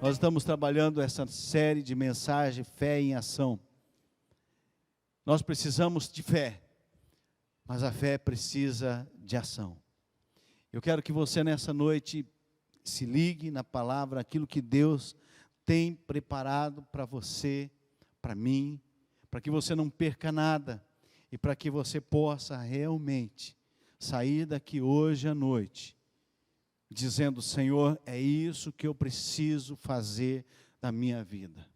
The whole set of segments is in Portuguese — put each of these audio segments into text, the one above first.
Nós estamos trabalhando essa série de mensagem, fé em ação. Nós precisamos de fé, mas a fé precisa de ação. Eu quero que você nessa noite se ligue na palavra, aquilo que Deus tem preparado para você, para mim, para que você não perca nada e para que você possa realmente sair daqui hoje à noite dizendo: Senhor, é isso que eu preciso fazer na minha vida,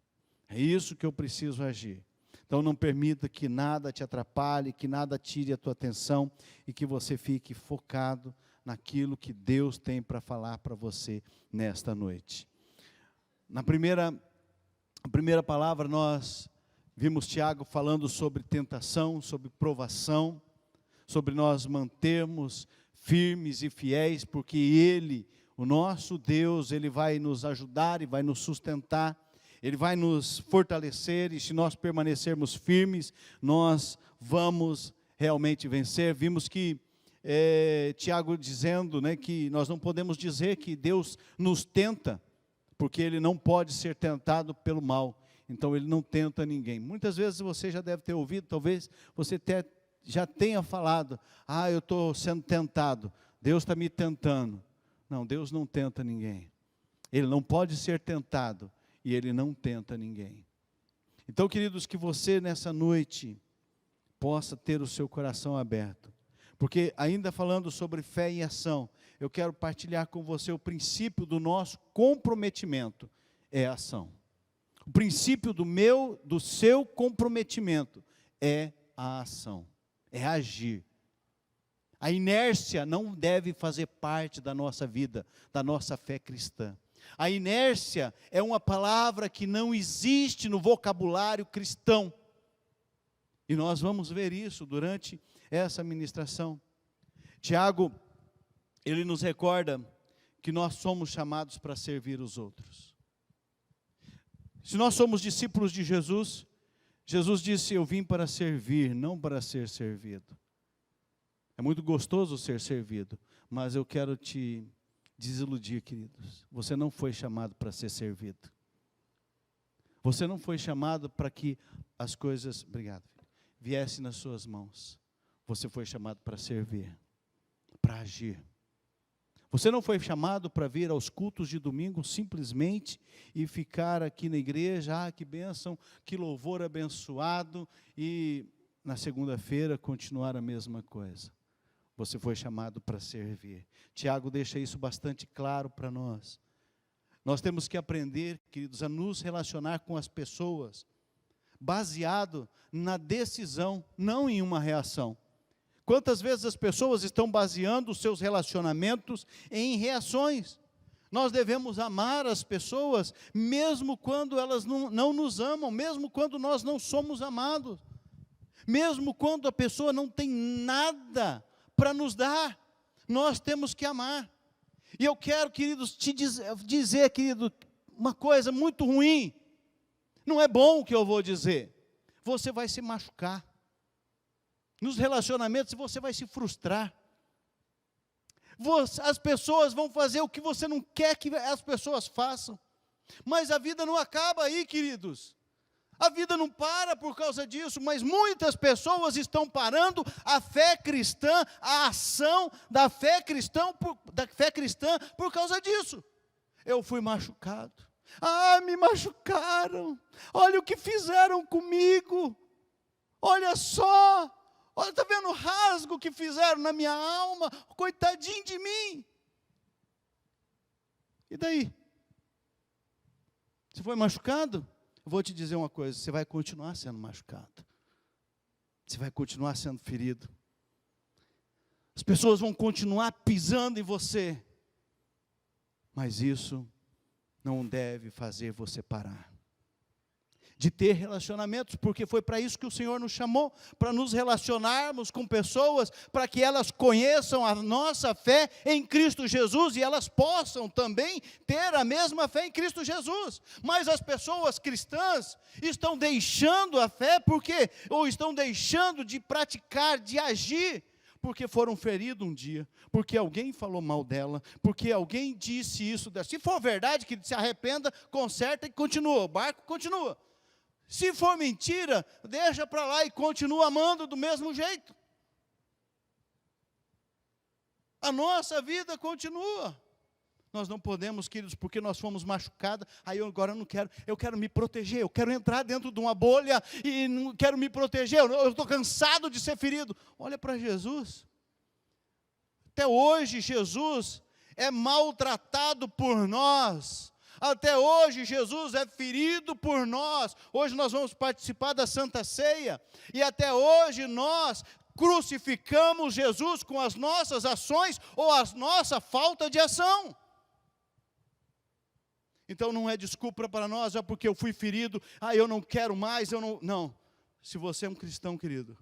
é isso que eu preciso agir. Então não permita que nada te atrapalhe, que nada tire a tua atenção e que você fique focado naquilo que Deus tem para falar para você nesta noite. Na primeira palavra nós vimos Tiago falando sobre tentação, sobre provação, sobre nós mantermos firmes e fiéis, porque Ele, o nosso Deus, Ele vai nos ajudar e vai nos sustentar, Ele vai nos fortalecer, e se nós permanecermos firmes, nós vamos realmente vencer. Vimos que Tiago dizendo, que nós não podemos dizer que Deus nos tenta, porque Ele não pode ser tentado pelo mal, então Ele não tenta ninguém. Muitas vezes você já deve ter ouvido, talvez você até já tenha falado: eu estou sendo tentado, Deus está me tentando. Não, Deus não tenta ninguém, Ele não pode ser tentado, e Ele não tenta ninguém. Então, queridos, que você nessa noite possa ter o seu coração aberto, porque ainda falando sobre fé e ação, eu quero partilhar com você o princípio do nosso comprometimento, é a ação. O princípio do seu comprometimento é a ação, é agir. A inércia não deve fazer parte da nossa vida, da nossa fé cristã. A inércia é uma palavra que não existe no vocabulário cristão. E nós vamos ver isso durante essa ministração. Tiago, ele nos recorda que nós somos chamados para servir os outros. Se nós somos discípulos de Jesus, Jesus disse: eu vim para servir, não para ser servido. É muito gostoso ser servido, mas eu quero te desiludir, queridos. Você não foi chamado para ser servido. Você não foi chamado para que as coisas, obrigado, viessem nas suas mãos. Você foi chamado para servir, para agir. Você não foi chamado para vir aos cultos de domingo simplesmente e ficar aqui na igreja, que bênção, que louvor abençoado, e na segunda-feira continuar a mesma coisa. Você foi chamado para servir. Tiago deixa isso bastante claro para nós. Nós temos que aprender, queridos, a nos relacionar com as pessoas, baseado na decisão, não em uma reação. Quantas vezes as pessoas estão baseando os seus relacionamentos em reações? Nós devemos amar as pessoas, mesmo quando elas não nos amam, mesmo quando nós não somos amados, mesmo quando a pessoa não tem nada para nos dar, nós temos que amar. E eu quero, queridos, te dizer, querido, uma coisa muito ruim. Não é bom o que eu vou dizer. Você vai se machucar. Nos relacionamentos você vai se frustrar. As pessoas vão fazer o que você não quer que as pessoas façam. Mas a vida não acaba aí, queridos. A vida não para por causa disso, mas muitas pessoas estão parando a fé cristã, a ação da fé cristã por causa disso. Eu fui machucado. Me machucaram. Olha o que fizeram comigo. Olha só. Olha, está vendo o rasgo que fizeram na minha alma? Coitadinho de mim. E daí? Você foi machucado? Eu vou te dizer uma coisa, você vai continuar sendo machucado. Você vai continuar sendo ferido. As pessoas vão continuar pisando em você. Mas isso não deve fazer você parar de ter relacionamentos, porque foi para isso que o Senhor nos chamou, para nos relacionarmos com pessoas, para que elas conheçam a nossa fé em Cristo Jesus, e elas possam também ter a mesma fé em Cristo Jesus. Mas as pessoas cristãs estão deixando a fé, ou estão deixando de praticar, de agir, porque foram feridos um dia, porque alguém falou mal dela, porque alguém disse isso dela. Se for verdade, que se arrependa, conserta e continua, o barco continua. Se for mentira, deixa para lá e continua amando do mesmo jeito. A nossa vida continua. Nós não podemos, queridos, porque nós fomos machucados, aí agora eu não quero, eu quero me proteger, eu quero entrar dentro de uma bolha e não quero me proteger, eu estou cansado de ser ferido. Olha para Jesus. Até hoje Jesus é maltratado por nós. Até hoje Jesus é ferido por nós. Hoje nós vamos participar da Santa Ceia. E até hoje nós crucificamos Jesus com as nossas ações ou a nossa falta de ação. Então não é desculpa para nós, é porque eu fui ferido, eu não quero mais, eu não... Não, se você é um cristão, querido,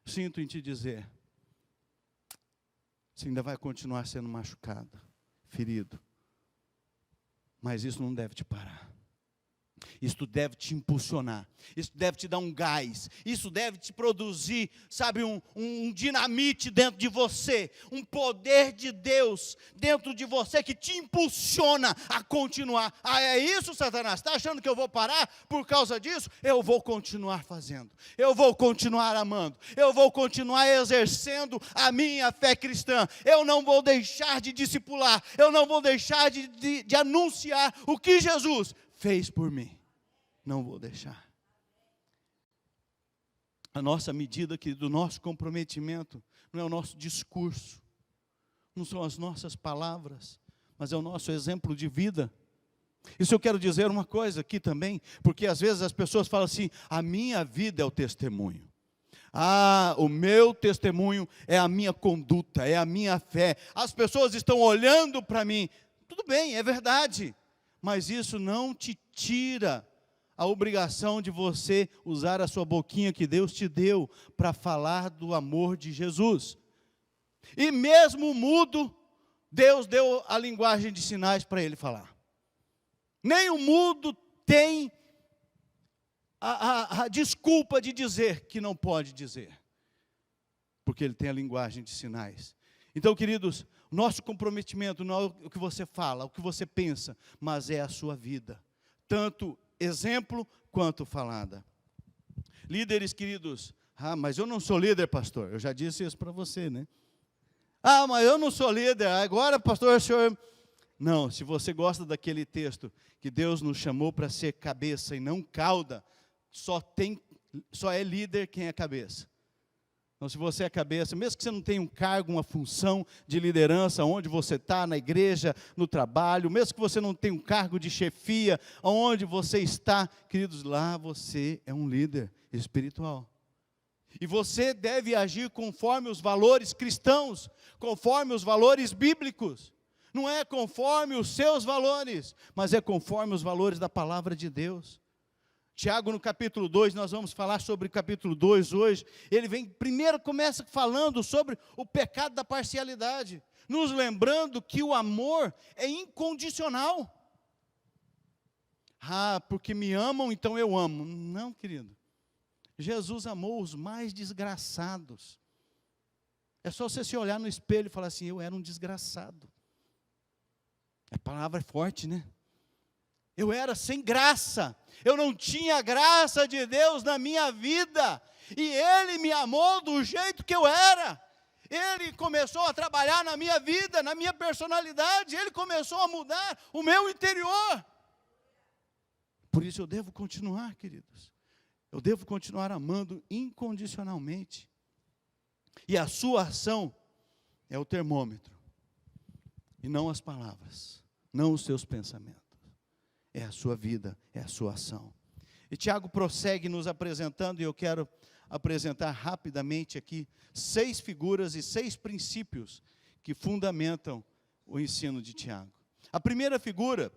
sinto em te dizer, você ainda vai continuar sendo machucado, ferido, mas isso não deve te parar. Isso deve te impulsionar, isso deve te dar um gás, isso deve te produzir, sabe, um dinamite dentro de você, um poder de Deus dentro de você que te impulsiona a continuar. É isso, Satanás? Está achando que eu vou parar por causa disso? Eu vou continuar fazendo, eu vou continuar amando, eu vou continuar exercendo a minha fé cristã, eu não vou deixar de discipular, eu não vou deixar de anunciar o que Jesus fez por mim. Não vou deixar. A nossa medida, do nosso comprometimento, não é o nosso discurso, não são as nossas palavras, mas é o nosso exemplo de vida. Isso eu quero dizer uma coisa aqui também, porque às vezes as pessoas falam assim, a minha vida é o testemunho. O meu testemunho é a minha conduta, é a minha fé. As pessoas estão olhando para mim. Tudo bem, é verdade. Mas isso não te tira a obrigação de você usar a sua boquinha que Deus te deu para falar do amor de Jesus. E mesmo mudo, Deus deu a linguagem de sinais para ele falar. Nem o mudo tem a desculpa de dizer que não pode dizer, porque ele tem a linguagem de sinais. Então, queridos, nosso comprometimento não é o que você fala, o que você pensa, mas é a sua vida, tanto exemplo quanto falada. Líderes, queridos, mas eu não sou líder, pastor. Eu já disse isso para você, né? Mas eu não sou líder, agora, pastor, o senhor... Não, se você gosta daquele texto, que Deus nos chamou para ser cabeça e não cauda, só é líder quem é cabeça. Então, se você é cabeça, mesmo que você não tenha um cargo, uma função de liderança, onde você está, na igreja, no trabalho, mesmo que você não tenha um cargo de chefia, onde você está, queridos, lá você é um líder espiritual. E você deve agir conforme os valores cristãos, conforme os valores bíblicos. Não é conforme os seus valores, mas é conforme os valores da palavra de Deus. Tiago, no capítulo 2, nós vamos falar sobre o capítulo 2 hoje. Ele primeiro começa falando sobre o pecado da parcialidade, nos lembrando que o amor é incondicional. Porque me amam, então eu amo. Não, querido. Jesus amou os mais desgraçados. É só você se olhar no espelho e falar assim, eu era um desgraçado. A palavra é forte, né? Eu era sem graça, eu não tinha graça de Deus na minha vida, e Ele me amou do jeito que eu era. Ele começou a trabalhar na minha vida, na minha personalidade, Ele começou a mudar o meu interior. Por isso eu devo continuar, queridos, eu devo continuar amando incondicionalmente, e a sua ação é o termômetro, e não as palavras, não os seus pensamentos. É a sua vida, é a sua ação. E Tiago prossegue nos apresentando, e eu quero apresentar rapidamente aqui 6 figuras e 6 princípios que fundamentam o ensino de Tiago. A primeira figura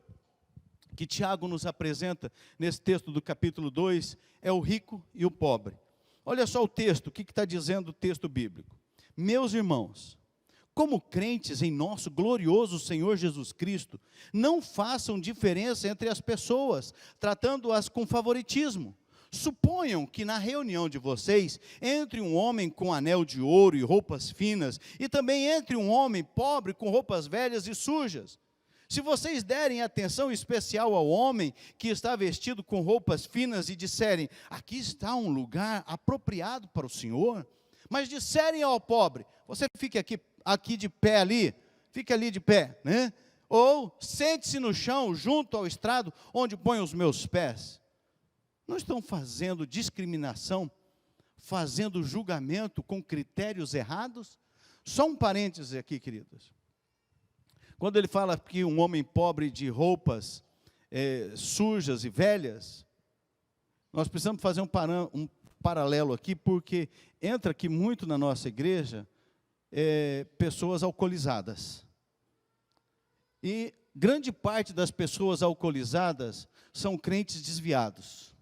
que Tiago nos apresenta nesse texto do capítulo 2 é o rico e o pobre. Olha só o texto, o que está dizendo o texto bíblico. Meus irmãos, como crentes em nosso glorioso Senhor Jesus Cristo, não façam diferença entre as pessoas, tratando-as com favoritismo. Suponham que na reunião de vocês, entre um homem com anel de ouro e roupas finas, e também entre um homem pobre com roupas velhas e sujas. Se vocês derem atenção especial ao homem que está vestido com roupas finas e disserem, aqui está um lugar apropriado para o Senhor, mas disserem ao pobre, você fique aqui de pé ali, fique ali de pé, né? Ou sente-se no chão, junto ao estrado, onde põe os meus pés. Não estão fazendo discriminação, fazendo julgamento com critérios errados? Só um parêntese aqui, queridos. Quando ele fala que um homem pobre de roupas sujas e velhas, nós precisamos fazer um paralelo aqui, porque entra aqui muito na nossa igreja pessoas alcoolizadas. E grande parte das pessoas alcoolizadas são crentes desviados,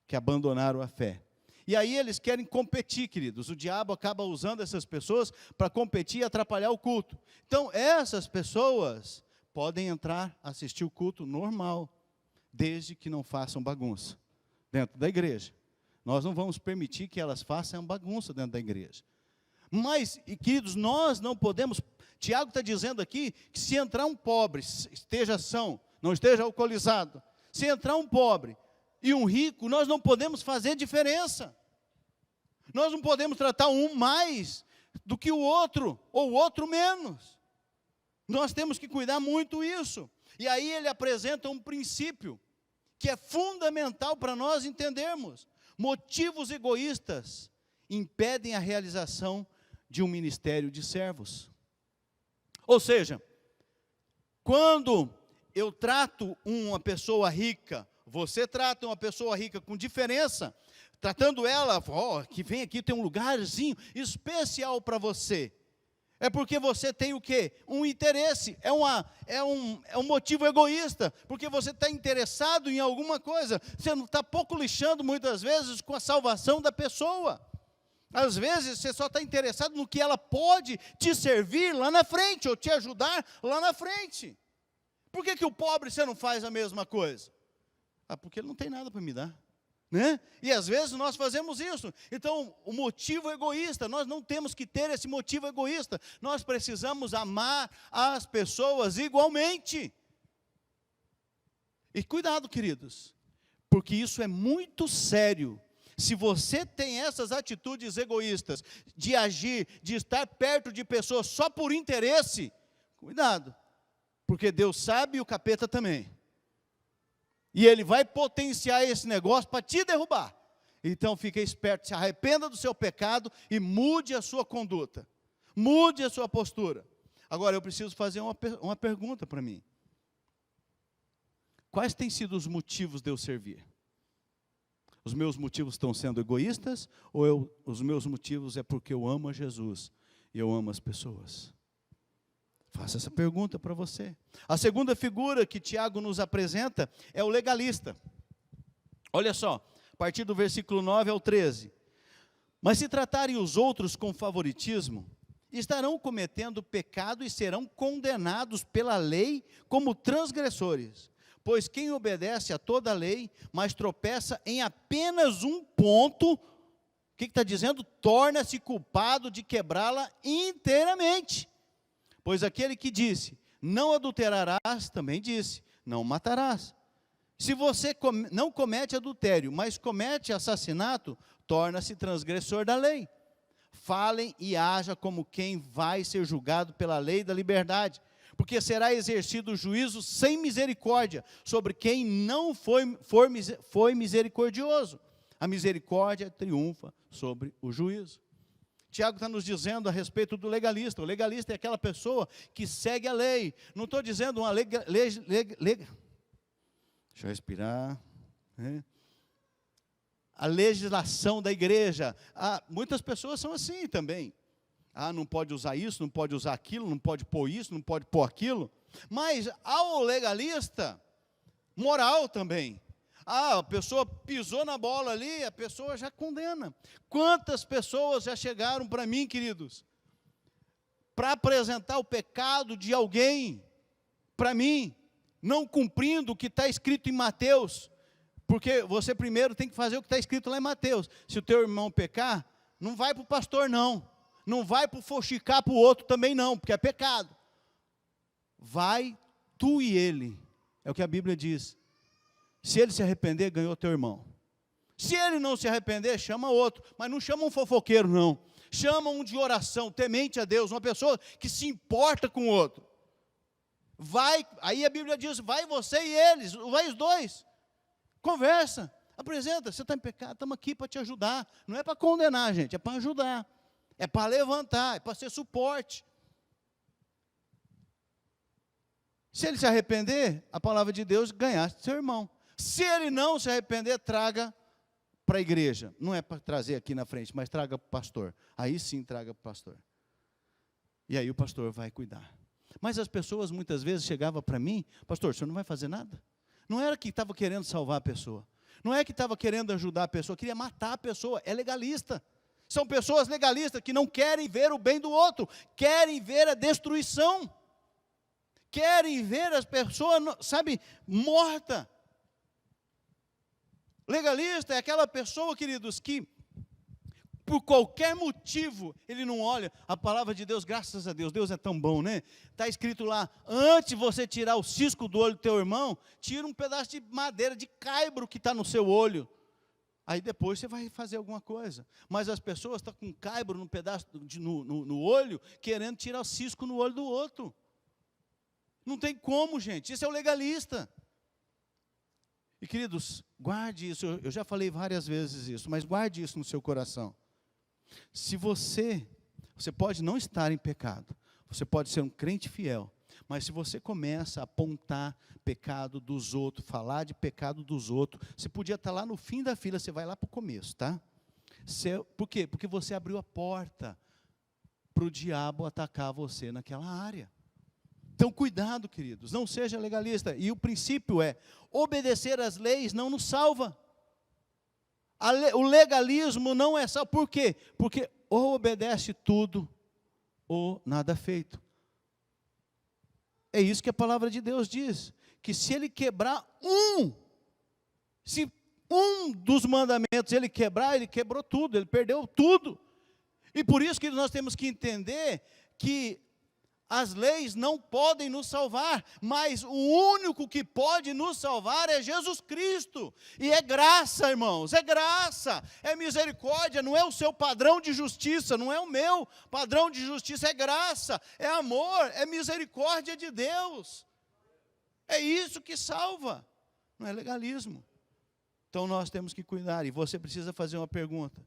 que abandonaram a fé. E aí eles querem competir, queridos. O diabo acaba usando essas pessoas para competir e atrapalhar o culto. Então, essas pessoas podem entrar, assistir o culto normal, desde que não façam bagunça dentro da igreja. Nós não vamos permitir que elas façam bagunça dentro da igreja. Mas, queridos, nós não podemos... Tiago está dizendo aqui que se entrar um pobre, esteja são, não esteja alcoolizado, se entrar um pobre e um rico, nós não podemos fazer diferença. Nós não podemos tratar um mais do que o outro, ou o outro menos. Nós temos que cuidar muito isso. E aí ele apresenta um princípio que é fundamental para nós entendermos. Motivos egoístas impedem a realização de um ministério de servos. Ou seja, quando eu trato uma pessoa rica, você trata uma pessoa rica com diferença, tratando ela, que vem aqui, tem um lugarzinho especial para você. É porque você tem o quê? Um interesse, é um motivo egoísta, porque você está interessado em alguma coisa, você não está pouco lixando muitas vezes com a salvação da pessoa. Às vezes você só está interessado no que ela pode te servir lá na frente, ou te ajudar lá na frente. Por que o pobre você não faz a mesma coisa? Porque ele não tem nada para me dar, né? E às vezes nós fazemos isso. Então, o motivo egoísta, nós não temos que ter esse motivo egoísta. Nós precisamos amar as pessoas igualmente. E cuidado, queridos, porque isso é muito sério. Se você tem essas atitudes egoístas, de agir, de estar perto de pessoas só por interesse, cuidado, porque Deus sabe e o capeta também. E ele vai potenciar esse negócio para te derrubar. Então fique esperto, se arrependa do seu pecado e mude a sua conduta. Mude a sua postura. Agora eu preciso fazer uma pergunta para mim. Quais têm sido os motivos de eu servir? Os meus motivos estão sendo egoístas, ou os meus motivos é porque eu amo a Jesus e eu amo as pessoas? Faça essa pergunta para você. A segunda figura que Tiago nos apresenta é o legalista. Olha só, a partir do versículo 9 ao 13. Mas se tratarem os outros com favoritismo, estarão cometendo pecado e serão condenados pela lei como transgressores. Pois quem obedece a toda a lei, mas tropeça em apenas um ponto, o que está dizendo? Torna-se culpado de quebrá-la inteiramente. Pois aquele que disse, não adulterarás, também disse, não matarás. Se você não comete adultério, mas comete assassinato, torna-se transgressor da lei. Falem e haja como quem vai ser julgado pela lei da liberdade, porque será exercido o juízo sem misericórdia sobre quem não foi misericordioso. A misericórdia triunfa sobre o juízo. Tiago está nos dizendo a respeito do legalista. O legalista é aquela pessoa que segue a lei. Não estou dizendo uma deixa eu respirar. A legislação da igreja. Muitas pessoas são assim também. Não pode usar isso, não pode usar aquilo, não pode pôr isso, não pode pôr aquilo. Mas ao legalista, moral também. A pessoa pisou na bola ali, a pessoa já condena. Quantas pessoas já chegaram para mim, queridos, para apresentar o pecado de alguém, para mim, não cumprindo o que está escrito em Mateus, Porque você primeiro tem que fazer o que está escrito lá em Mateus. Se o teu irmão pecar, não vai para o pastor não. Não vai para foxicar para o outro também não, porque é pecado. Vai tu e ele. É o que a Bíblia diz. Se ele se arrepender, ganhou teu irmão. Se ele não se arrepender, chama outro. Mas não chama um fofoqueiro não. Chama um de oração, temente a Deus. Uma pessoa que se importa com o outro. Vai, aí a Bíblia diz, vai você e eles, vai os dois. Conversa, apresenta, você está em pecado, estamos aqui para te ajudar. Não é para condenar, gente, é para ajudar. É para levantar, é para ser suporte. Se ele se arrepender, a palavra de Deus ganhaste seu irmão. Se ele não se arrepender, traga para a igreja. Não é para trazer aqui na frente, mas traga para o pastor. Aí sim traga para o pastor. E aí o pastor vai cuidar. Mas as pessoas muitas vezes chegavam para mim, pastor, o senhor não vai fazer nada? Não era que estava querendo salvar a pessoa. Não é que estava querendo ajudar a pessoa, queria matar a pessoa. É legalista. São pessoas legalistas que não querem ver o bem do outro, querem ver a destruição. Querem ver as pessoas, sabe, morta. Legalista é aquela pessoa, queridos, que por qualquer motivo, ele não olha. A palavra de Deus, graças a Deus, Deus é tão bom, né? Está escrito lá, antes de você tirar o cisco do olho do teu irmão, tira um pedaço de madeira, de caibro que está no seu olho. Aí depois você vai fazer alguma coisa. Mas as pessoas estão com caibro no pedaço no olho, querendo tirar o cisco no olho do outro. Não tem como, gente, isso é o legalista. E queridos, guarde isso, eu já falei várias vezes isso, mas guarde isso no seu coração. Se você pode não estar em pecado, você pode ser um crente fiel, mas se você começa a apontar pecado dos outros, falar de pecado dos outros, você podia estar lá no fim da fila, você vai lá para o começo, tá? Por quê? Porque você abriu a porta para o diabo atacar você naquela área. Então, cuidado, queridos, não seja legalista. E o princípio é, obedecer às leis não nos salva. O legalismo não é salvo. Por quê? Porque ou obedece tudo, ou nada feito. É isso que a palavra de Deus diz. Que se ele quebrar se um dos mandamentos ele quebrar, ele quebrou tudo, ele perdeu tudo. E por isso que nós temos que entender que as leis não podem nos salvar, mas o único que pode nos salvar é Jesus Cristo. E é graça, irmãos, é graça, é misericórdia, não é o seu padrão de justiça, não é o meu padrão de justiça, é graça, é amor, é misericórdia de Deus. É isso que salva, não é legalismo. Então nós temos que cuidar, e você precisa fazer uma pergunta.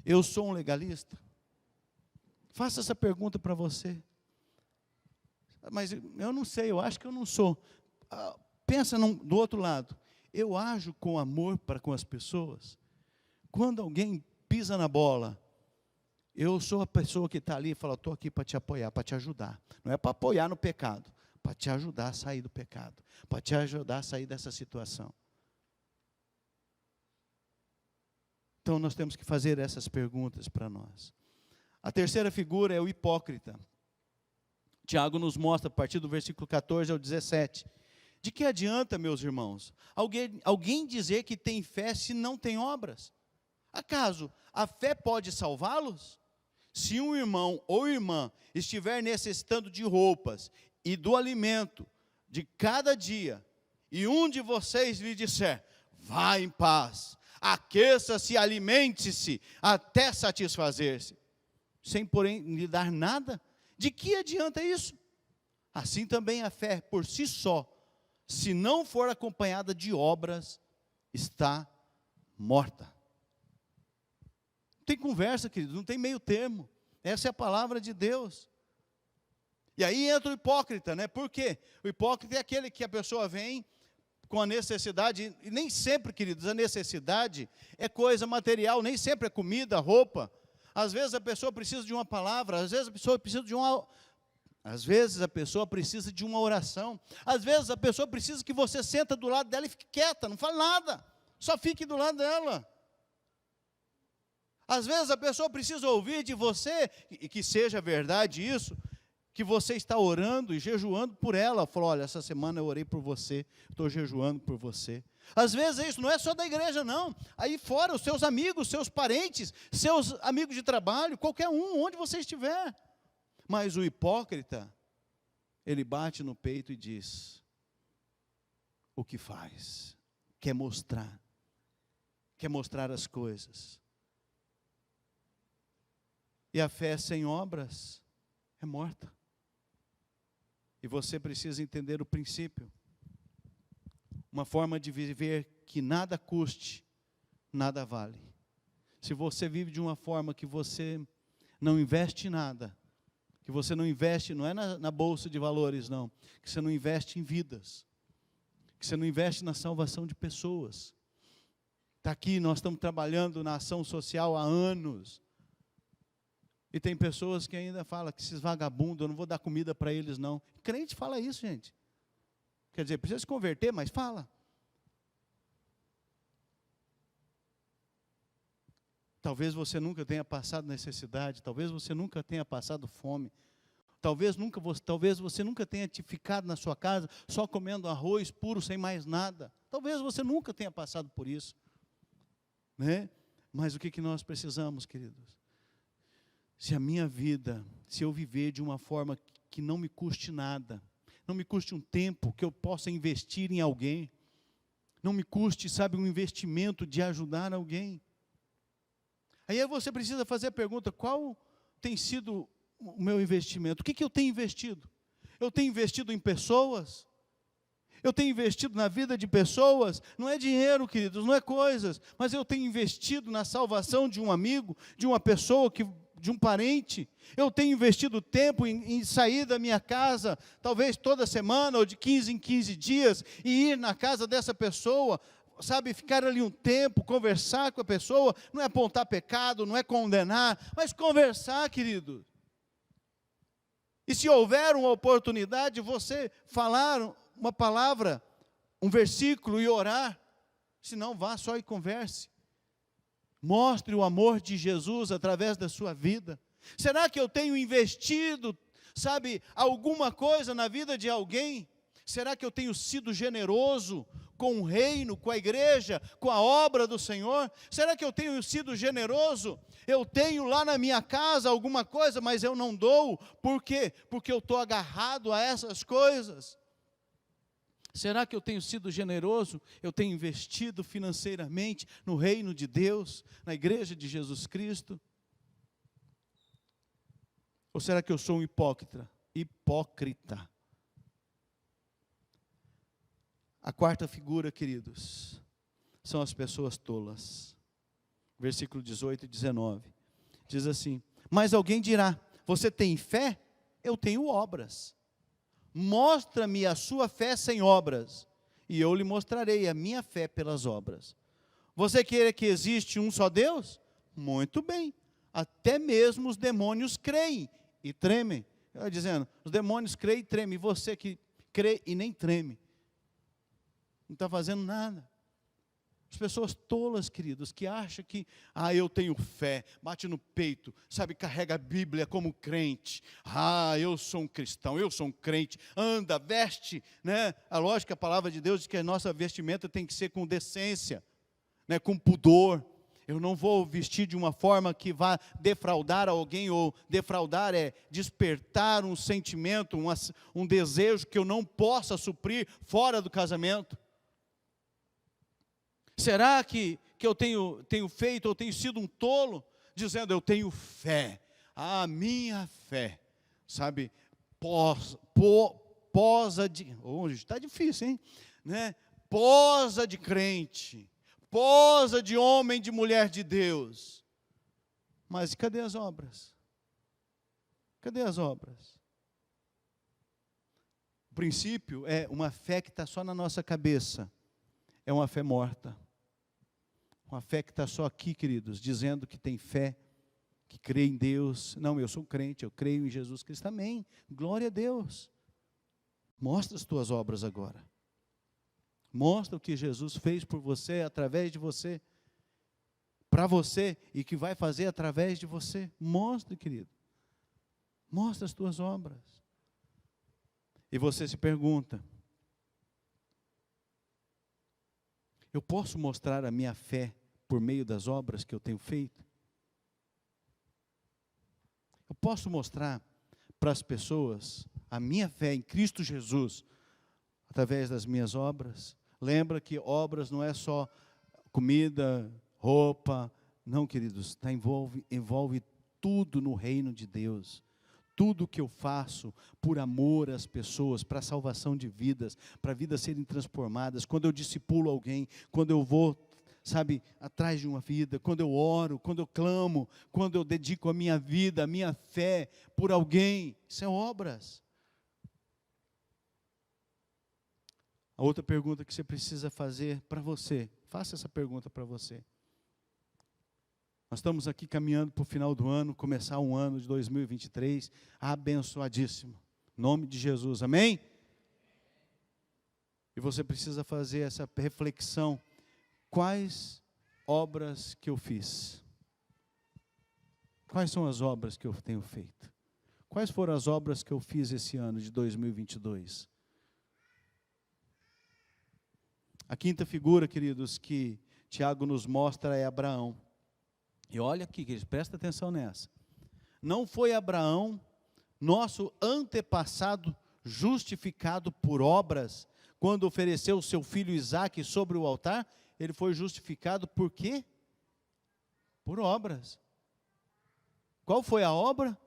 Eu sou um legalista? Faça essa pergunta para você. Mas eu não sei, eu acho que eu não sou. Pensa do outro lado. Eu ajo com amor para com as pessoas. Quando alguém pisa na bola, eu sou a pessoa que está ali e fala, estou aqui para te apoiar, para te ajudar. Não é para apoiar no pecado, para te ajudar a sair do pecado, para te ajudar a sair dessa situação. Então nós temos que fazer essas perguntas para nós. A terceira figura é o hipócrita. Tiago nos mostra, a partir do versículo 14 ao 17, de que adianta, meus irmãos, alguém dizer que tem fé se não tem obras? Acaso a fé pode salvá-los? Se um irmão ou irmã estiver necessitando de roupas e do alimento de cada dia, e um de vocês lhe disser, vá em paz, aqueça-se, alimente-se, até satisfazer-se, sem porém lhe dar nada, de que adianta isso? Assim também a fé por si só, se não for acompanhada de obras, está morta. Não tem conversa, querido, não tem meio termo. Essa é a palavra de Deus. E aí entra o hipócrita, né? Por quê? O hipócrita é aquele que a pessoa vem com a necessidade, e nem sempre, queridos, a necessidade é coisa material, nem sempre é comida, roupa. Às vezes a pessoa precisa de uma palavra, às vezes a pessoa precisa de uma oração, às vezes a pessoa precisa que você senta do lado dela e fique quieta, não fale nada, só fique do lado dela. Às vezes a pessoa precisa ouvir de você, e que seja verdade isso, que você está orando e jejuando por ela. Falou, olha, essa semana eu orei por você, estou jejuando por você. Às vezes isso não é só da igreja, não. Aí fora, os seus amigos, seus parentes, seus amigos de trabalho, qualquer um, onde você estiver. Mas o hipócrita, ele bate no peito e diz o que faz. Quer mostrar as coisas. E a fé sem obras é morta. E você precisa entender o princípio. Uma forma de viver que nada custe, nada vale. Se você vive de uma forma que você não investe em nada, que você não investe, não é na bolsa de valores, não, que você não investe em vidas, que você não investe na salvação de pessoas. Está aqui, nós estamos trabalhando na ação social há anos. E tem pessoas que ainda falam que esses vagabundos, eu não vou dar comida para eles, não. Crente fala isso, gente. Quer dizer, precisa se converter, mas fala. Talvez você nunca tenha passado necessidade, talvez você nunca tenha passado fome. Talvez você nunca tenha ficado na sua casa só comendo arroz puro, sem mais nada. Talvez você nunca tenha passado por isso. Né? Mas o que nós precisamos, queridos? Se a minha vida, se eu viver de uma forma que não me custe nada, não me custe um tempo que eu possa investir em alguém, não me custe, sabe, um investimento de ajudar alguém. Aí você precisa fazer a pergunta, qual tem sido o meu investimento? O que eu tenho investido? Eu tenho investido em pessoas? Eu tenho investido na vida de pessoas? Não é dinheiro, queridos, não é coisas, mas eu tenho investido na salvação de um amigo, de uma pessoa, de um parente. Eu tenho investido tempo em sair da minha casa, talvez toda semana, ou de 15 em 15 dias, e ir na casa dessa pessoa, sabe, ficar ali um tempo, conversar com a pessoa, não é apontar pecado, não é condenar, mas conversar, querido. E se houver uma oportunidade, você falar uma palavra, um versículo e orar, se não, vá só e converse. Mostre o amor de Jesus através da sua vida. Será que eu tenho investido, sabe, alguma coisa na vida de alguém? Será que eu tenho sido generoso com o reino, com a igreja, com a obra do Senhor? Será que eu tenho sido generoso? Eu tenho lá na minha casa alguma coisa, mas eu não dou. Por quê? Porque eu estou agarrado a essas coisas. Será que eu tenho sido generoso? Eu tenho investido financeiramente no reino de Deus, na igreja de Jesus Cristo? Ou será que eu sou um hipócrita? Hipócrita. A quarta figura, queridos, são as pessoas tolas. Versículo 18 e 19. Diz assim: mas alguém dirá, você tem fé? Eu tenho obras. Mostra-me a sua fé sem obras, e eu lhe mostrarei a minha fé pelas obras. Você quer que existe um só Deus? Muito bem. Até mesmo os demônios creem e tremem. Ela dizendo, os demônios creem e tremem. E você que crê e nem treme, não está fazendo nada. As pessoas tolas, queridos, que acham que, eu tenho fé, bate no peito, sabe, carrega a Bíblia como crente. Eu sou um cristão, eu sou um crente, anda, veste, né? A lógica, a palavra de Deus diz que a nossa vestimenta tem que ser com decência, né? Com pudor. Eu não vou vestir de uma forma que vá defraudar alguém, ou defraudar é despertar um sentimento, um desejo que eu não possa suprir fora do casamento. Será que eu tenho feito, ou tenho sido um tolo, dizendo eu tenho fé, a minha fé, sabe, posa de, hoje está difícil, hein, né? Posa de crente, posa de homem, de mulher de Deus, mas cadê as obras? Cadê as obras? O princípio é uma fé que está só na nossa cabeça, é uma fé morta. Uma fé que está só aqui, queridos, dizendo que tem fé, que crê em Deus. Não, eu sou crente, eu creio em Jesus Cristo. Amém. Glória a Deus. Mostra as tuas obras agora. Mostra o que Jesus fez por você, através de você, para você, e que vai fazer através de você. Mostre, querido. Mostra as tuas obras. E você se pergunta: eu posso mostrar a minha fé por meio das obras que eu tenho feito? Eu posso mostrar para as pessoas a minha fé em Cristo Jesus através das minhas obras? Lembra que obras não é só comida, roupa. Não, queridos, envolve tudo no reino de Deus. Tudo que eu faço por amor às pessoas, para a salvação de vidas, para vidas serem transformadas, quando eu discipulo alguém, quando eu vou, sabe, atrás de uma vida, quando eu oro, quando eu clamo, quando eu dedico a minha vida, a minha fé por alguém, isso é obras. A outra pergunta que você precisa fazer para você, faça essa pergunta para você. Nós estamos aqui caminhando para o final do ano, começar um ano de 2023, abençoadíssimo. Em nome de Jesus, amém? E você precisa fazer essa reflexão. Quais obras que eu fiz? Quais são as obras que eu tenho feito? Quais foram as obras que eu fiz esse ano de 2022? A quinta figura, queridos, que Tiago nos mostra é Abraão. E olha aqui, queridos, presta atenção nessa. Não foi Abraão, nosso antepassado, justificado por obras, quando ofereceu o seu filho Isaque sobre o altar? Ele foi justificado por quê? Por obras. Qual foi a obra?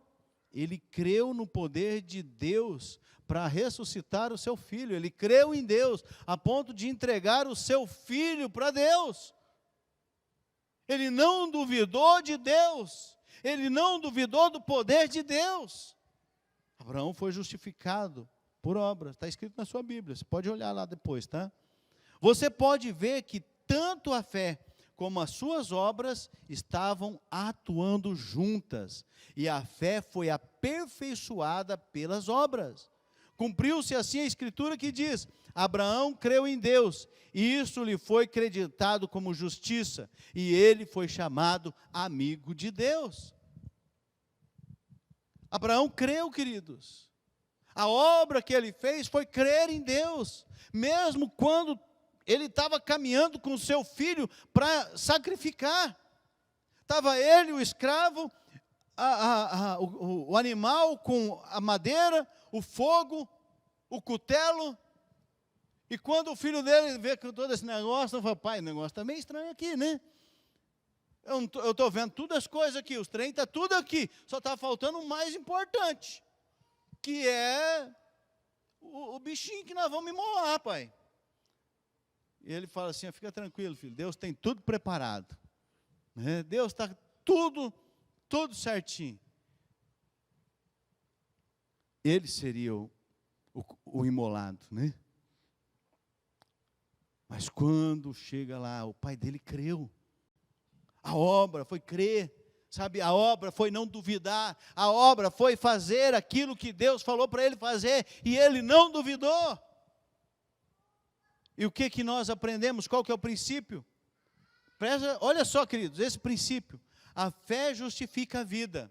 Ele creu no poder de Deus para ressuscitar o seu filho. Ele creu em Deus a ponto de entregar o seu filho para Deus. Ele não duvidou de Deus. Ele não duvidou do poder de Deus. Abraão foi justificado por obras. Está escrito na sua Bíblia. Você pode olhar lá depois, tá? Você pode ver que tanto a fé como as suas obras estavam atuando juntas. E a fé foi aperfeiçoada pelas obras. Cumpriu-se assim a Escritura que diz: Abraão creu em Deus, e isso lhe foi creditado como justiça, e ele foi chamado amigo de Deus. Abraão creu, queridos. A obra que ele fez foi crer em Deus, mesmo quando ele estava caminhando com o seu filho para sacrificar. Estava ele, o escravo, o animal com a madeira, o fogo, o cutelo. E quando o filho dele vê com todo esse negócio, ele fala: pai, o negócio está meio estranho aqui, né? Eu estou vendo todas as coisas aqui, os trem está tudo aqui, só está faltando o mais importante, que é o bichinho que nós vamos imolar, pai. E ele fala assim: fica tranquilo, filho, Deus tem tudo preparado, né? Deus está tudo certinho. Ele seria o imolado, né? Mas quando chega lá, o pai dele creu. A obra foi crer, sabe? A obra foi não duvidar. A obra foi fazer aquilo que Deus falou para ele fazer, e ele não duvidou. E o que nós aprendemos? Qual que é o princípio? Olha só, queridos, esse princípio. A fé justifica a vida,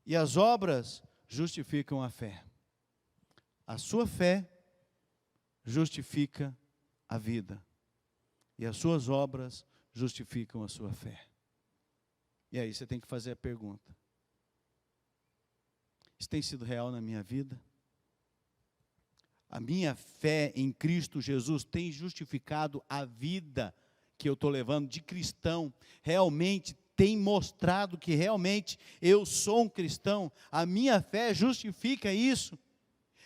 e as obras justificam a fé. A sua fé justifica a vida, e as suas obras justificam a sua fé. E aí você tem que fazer a pergunta: isso tem sido real na minha vida? A minha fé em Cristo Jesus tem justificado a vida que eu estou levando de cristão? Realmente tem mostrado que realmente eu sou um cristão? A minha fé justifica isso?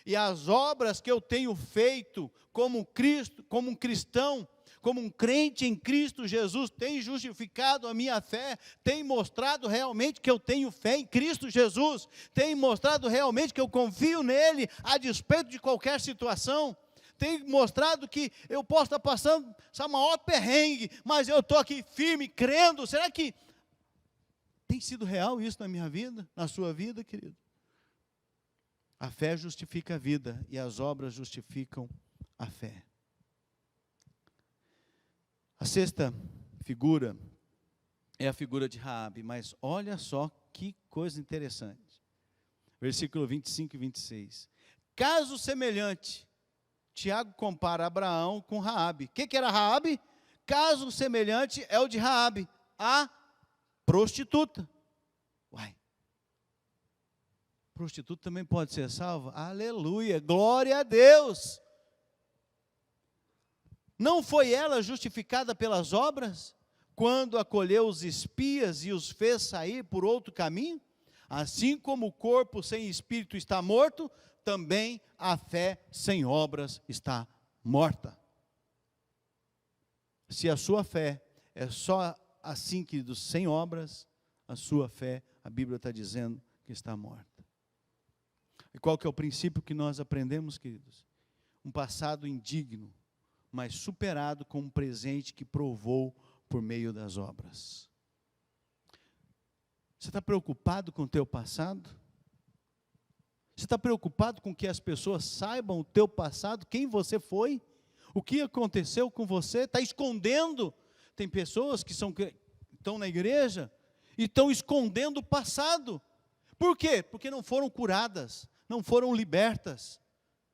E as obras que eu tenho feito como um cristão, como um crente em Cristo Jesus, tem justificado a minha fé, tem mostrado realmente que eu tenho fé em Cristo Jesus, tem mostrado realmente que eu confio nele a despeito de qualquer situação, tem mostrado que eu posso estar passando essa maior perrengue, mas eu estou aqui firme, crendo. Será que tem sido real isso na minha vida, na sua vida, querido? A fé justifica a vida, e as obras justificam a fé. A sexta figura é a figura de Raabe, mas olha só que coisa interessante. Versículo 25 e 26. Caso semelhante, Tiago compara Abraão com Raabe. O que era Raabe? Caso semelhante é o de Raabe, a prostituta. Uai, prostituta também pode ser salva? Aleluia, glória a Deus. Não foi ela justificada pelas obras, quando acolheu os espias e os fez sair por outro caminho? Assim como o corpo sem espírito está morto, também a fé sem obras está morta. Se a sua fé é só assim, queridos, sem obras, a sua fé, a Bíblia está dizendo que está morta. E qual que é o princípio que nós aprendemos, queridos? Um passado indigno, mas superado com um presente que provou por meio das obras. Você está preocupado com o teu passado? Você está preocupado com que as pessoas saibam o teu passado, quem você foi? O que aconteceu com você? Está escondendo? Tem pessoas que estão na igreja e estão escondendo o passado. Por quê? Porque não foram curadas, não foram libertas,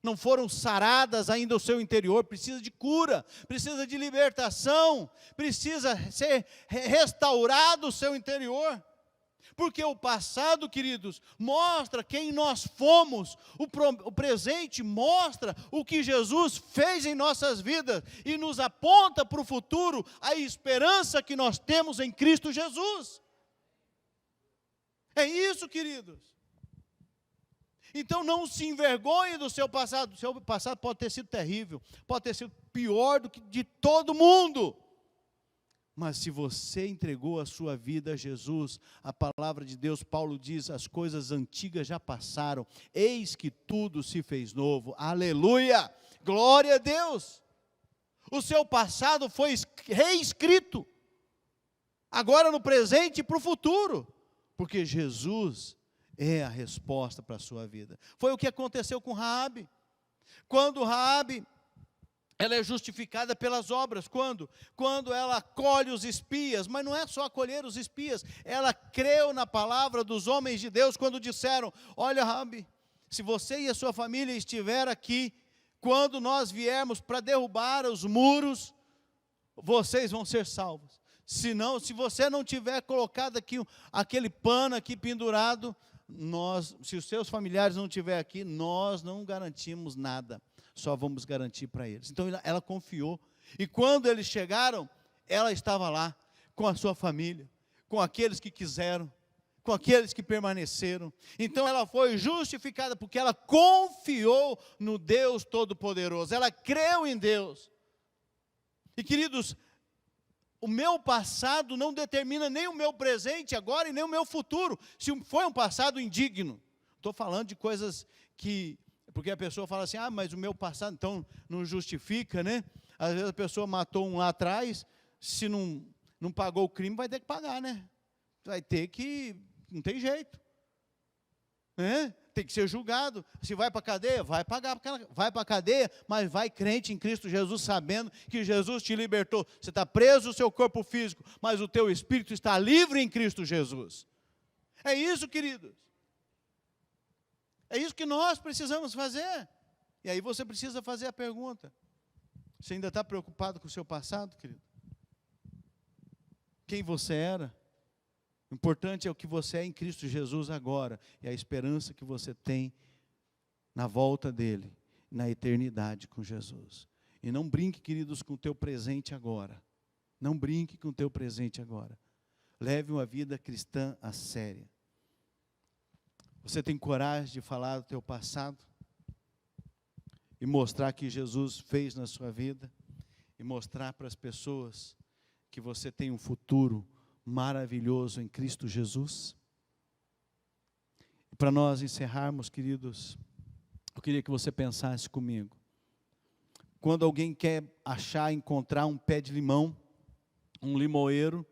não foram saradas ainda o seu interior. Precisa de cura, precisa de libertação, precisa ser restaurado o seu interior. Porque o passado, queridos, mostra quem nós fomos, o presente mostra o que Jesus fez em nossas vidas e nos aponta para o futuro a esperança que nós temos em Cristo Jesus. É isso, queridos. Então não se envergonhe do seu passado. O seu passado pode ter sido terrível, pode ter sido pior do que de todo mundo. Mas se você entregou a sua vida a Jesus, a palavra de Deus, Paulo diz, as coisas antigas já passaram, eis que tudo se fez novo. Aleluia! Glória a Deus! O seu passado foi reescrito, agora no presente e para o futuro, porque Jesus é a resposta para a sua vida. Foi o que aconteceu com Raabe. Quando Raabe, ela é justificada pelas obras. Quando? Quando ela acolhe os espias, mas não é só acolher os espias, ela creu na palavra dos homens de Deus, quando disseram, olha Raabe, se você e a sua família estiver aqui, quando nós viermos para derrubar os muros, vocês vão ser salvos. Senão, se você não tiver colocado aqui aquele pano aqui pendurado, se os seus familiares não estiverem aqui, nós não garantimos nada. Só vamos garantir para eles. Então ela confiou. E quando eles chegaram, ela estava lá, com a sua família, com aqueles que quiseram, com aqueles que permaneceram. Então ela foi justificada, porque ela confiou no Deus Todo-Poderoso. Ela creu em Deus. E queridos, o meu passado não determina nem o meu presente agora e nem o meu futuro. Se foi um passado indigno. Estou falando de coisas que... Porque a pessoa fala assim, mas o meu passado, então, não justifica, né? Às vezes a pessoa matou um lá atrás, se não pagou o crime, vai ter que pagar, né? Vai ter que, não tem jeito. Né? Tem que ser julgado. Se vai para a cadeia, vai pagar, vai para a cadeia, mas vai crente em Cristo Jesus, sabendo que Jesus te libertou. Você está preso no seu corpo físico, mas o teu espírito está livre em Cristo Jesus. É isso, queridos. É isso que nós precisamos fazer. E aí você precisa fazer a pergunta. Você ainda está preocupado com o seu passado, querido? Quem você era? O importante é o que você é em Cristo Jesus agora. E a esperança que você tem na volta dele, na eternidade com Jesus. E não brinque, queridos, com o teu presente agora. Não brinque com o teu presente agora. Leve uma vida cristã a séria. Você tem coragem de falar do teu passado e mostrar que Jesus fez na sua vida e mostrar para as pessoas que você tem um futuro maravilhoso em Cristo Jesus? E para nós encerrarmos, queridos, eu queria que você pensasse comigo. Quando alguém quer encontrar um pé de limão, um limoeiro,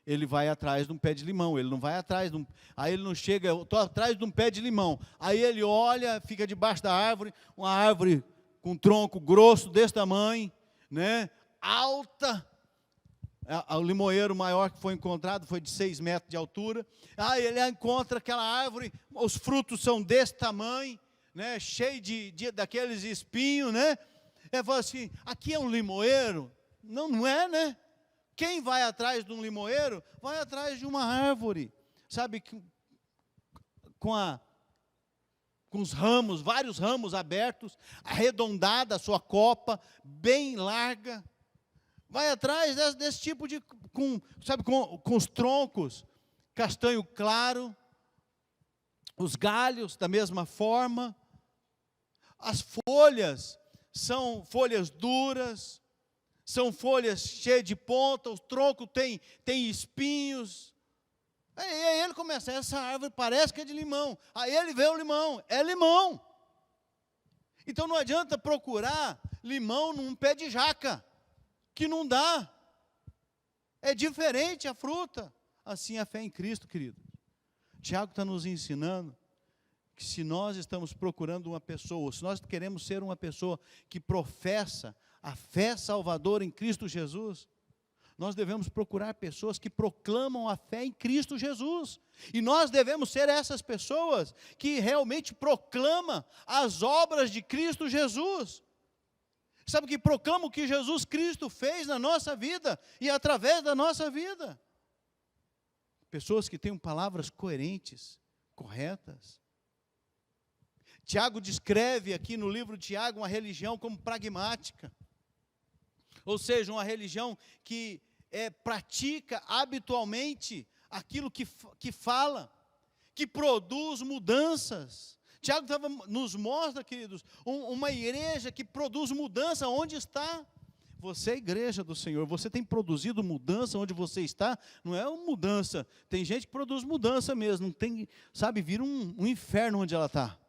ele vai atrás de um pé de limão, ele não vai atrás de aí ele não chega, eu estou atrás de um pé de limão, aí ele olha, fica debaixo da árvore, uma árvore com um tronco grosso desse tamanho, né, alta, o limoeiro maior que foi encontrado foi de 6 metros de altura, aí ele encontra aquela árvore, os frutos são desse tamanho, né, cheio daqueles espinhos, né? Fala assim, aqui é um limoeiro? Não, não é, né? Quem vai atrás de um limoeiro, vai atrás de uma árvore, sabe, com os ramos, vários ramos abertos, arredondada a sua copa, bem larga. Vai atrás desse tipo de, com os troncos, castanho claro, os galhos da mesma forma, as folhas são folhas duras, são folhas cheias de ponta, o tronco tem espinhos. Aí ele começa, essa árvore parece que é de limão. Aí ele vê o limão, é limão. Então não adianta procurar limão num pé de jaca, que não dá. É diferente a fruta. Assim a fé em Cristo, querido. Tiago está nos ensinando que se nós estamos procurando uma pessoa, se nós queremos ser uma pessoa que professa a fé salvadora em Cristo Jesus, nós devemos procurar pessoas que proclamam a fé em Cristo Jesus. E nós devemos ser essas pessoas que realmente proclamam as obras de Cristo Jesus. Sabe, que proclamam o que Jesus Cristo fez na nossa vida e através da nossa vida. Pessoas que tenham palavras coerentes, corretas. Tiago descreve aqui no livro de Tiago uma religião como pragmática. Ou seja, uma religião que pratica habitualmente aquilo que fala, que produz mudanças. Tiago nos mostra, queridos, uma igreja que produz mudança onde está. Você é igreja do Senhor, você tem produzido mudança onde você está, não é uma mudança, tem gente que produz mudança mesmo, não tem, sabe, vira um inferno onde ela está.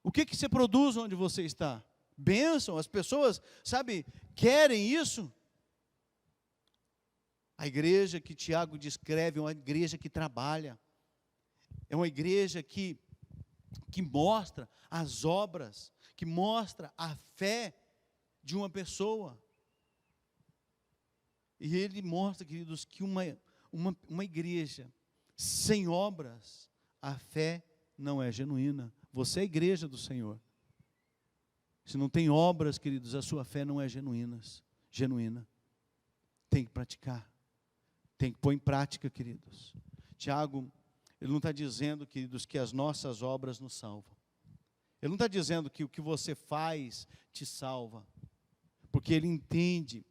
O que você produz onde você está? Bênção, as pessoas, sabe, querem isso. A igreja que Tiago descreve é uma igreja que trabalha, é uma igreja que mostra as obras, que mostra a fé de uma pessoa. E ele mostra, queridos, que uma igreja sem obras, a fé não é genuína. Você é a igreja do Senhor. Se não tem obras, queridos, a sua fé não é genuína. Tem que praticar. Tem que pôr em prática, queridos. Tiago, ele não está dizendo, queridos, que as nossas obras nos salvam. Ele não está dizendo que o que você faz te salva. Porque ele entende,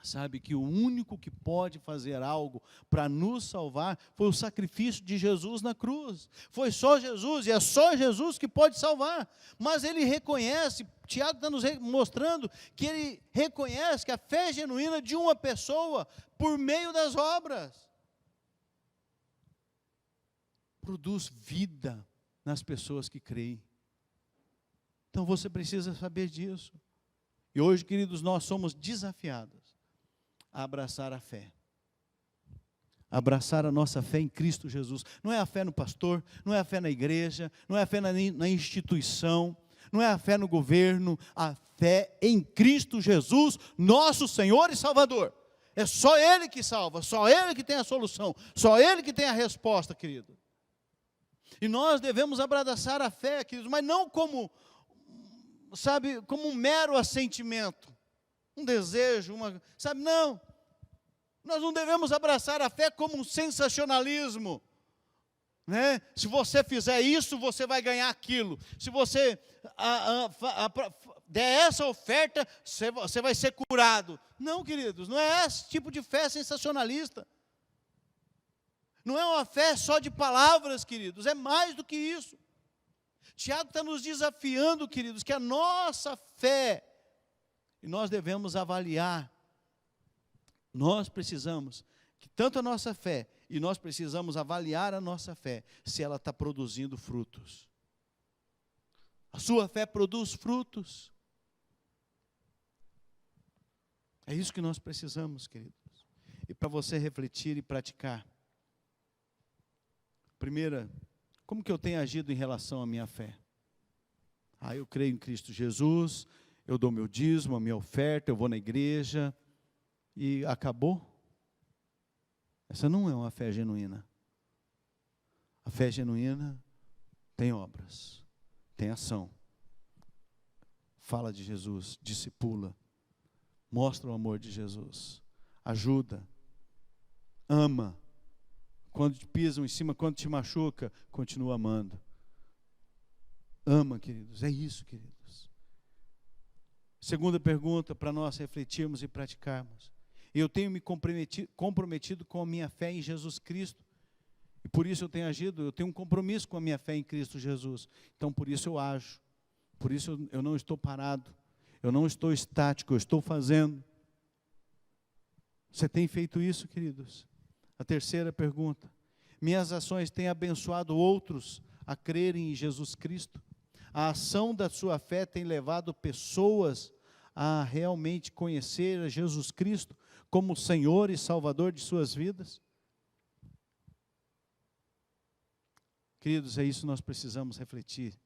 sabe, que o único que pode fazer algo para nos salvar foi o sacrifício de Jesus na cruz. Foi só Jesus, e é só Jesus que pode salvar. Mas ele reconhece, Tiago está nos mostrando que ele reconhece que a fé genuína de uma pessoa, por meio das obras, produz vida nas pessoas que creem. Então você precisa saber disso. E hoje, queridos, nós somos desafiados a abraçar a fé. Abraçar a nossa fé em Cristo Jesus. Não é a fé no pastor, não é a fé na igreja, não é a fé na instituição, não é a fé no governo, a fé em Cristo Jesus, nosso Senhor e Salvador. É só Ele que salva, só Ele que tem a solução, só Ele que tem a resposta, querido. E nós devemos abraçar a fé, queridos, mas não como, sabe, como um mero assentimento, um desejo, sabe, não. Nós não devemos abraçar a fé como um sensacionalismo, né? Se você fizer isso, você vai ganhar aquilo. Se você der essa oferta, você vai ser curado. Não, queridos, não é esse tipo de fé sensacionalista. Não é uma fé só de palavras, queridos, é mais do que isso. Tiago está nos desafiando, queridos, que a nossa fé, e nós devemos avaliar, nós precisamos, que tanto a nossa fé, e nós precisamos avaliar a nossa fé, se ela está produzindo frutos. A sua fé produz frutos. É isso que nós precisamos, queridos. E para você refletir e praticar. Primeira, como que eu tenho agido em relação à minha fé? Eu creio em Cristo Jesus, eu dou meu dízimo, a minha oferta, eu vou na igreja e acabou? Essa não é uma fé genuína. A fé genuína tem obras. tem ação. Fala de Jesus, discipula, mostra o amor de Jesus, ajuda, ama. Quando te pisam em cima, quando te machuca, continua amando. Ama, queridos, é isso, queridos. Segunda pergunta para nós refletirmos e praticarmos. Eu tenho me comprometido com a minha fé em Jesus Cristo, e por isso eu tenho agido, eu tenho um compromisso com a minha fé em Cristo Jesus. Então por isso eu ajo, por isso eu não estou parado, eu não estou estático, eu estou fazendo. Você tem feito isso, queridos? A terceira pergunta: minhas ações têm abençoado outros a crerem em Jesus Cristo? A ação da sua fé tem levado pessoas a realmente conhecer a Jesus Cristo como Senhor e Salvador de suas vidas? Queridos, é isso que nós precisamos refletir.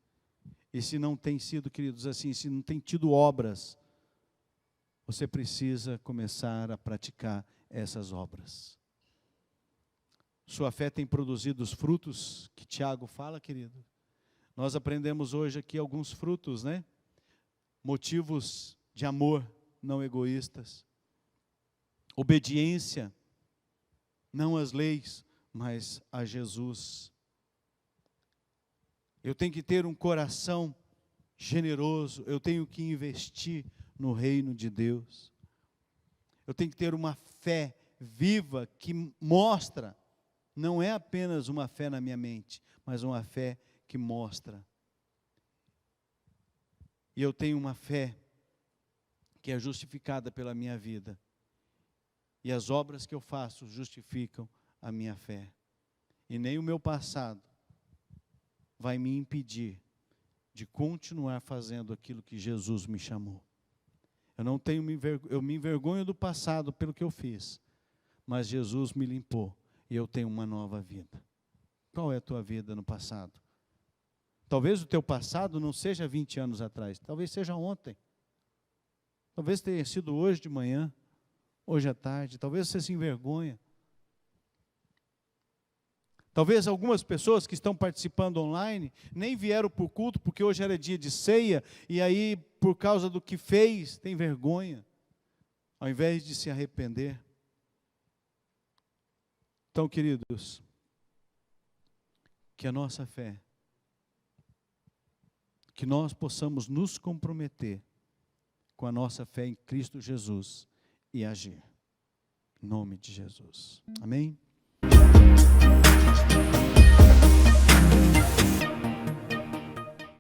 E se não tem sido, queridos, assim, se não tem tido obras, você precisa começar a praticar essas obras. Sua fé tem produzido os frutos que Tiago fala, querido? Nós aprendemos hoje aqui alguns frutos, né? Motivos de amor não egoístas. Obediência, não às leis, mas a Jesus. Eu tenho que ter um coração generoso, eu tenho que investir no reino de Deus. Eu tenho que ter uma fé viva que mostra, não é apenas uma fé na minha mente, mas uma fé que mostra. E eu tenho uma fé que é justificada pela minha vida. E as obras que eu faço justificam a minha fé. E nem o meu passado vai me impedir de continuar fazendo aquilo que Jesus me chamou. Eu me envergonho do passado pelo que eu fiz, mas Jesus me limpou e eu tenho uma nova vida. Qual é a tua vida no passado? Talvez o teu passado não seja 20 anos atrás, talvez seja ontem. Talvez tenha sido hoje de manhã, hoje à tarde, talvez você se envergonha. Talvez algumas pessoas que estão participando online nem vieram para o culto porque hoje era dia de ceia e aí, por causa do que fez, tem vergonha, ao invés de se arrepender. Então, queridos, que a nossa fé, que nós possamos nos comprometer com a nossa fé em Cristo Jesus e agir. Em nome de Jesus. Amém?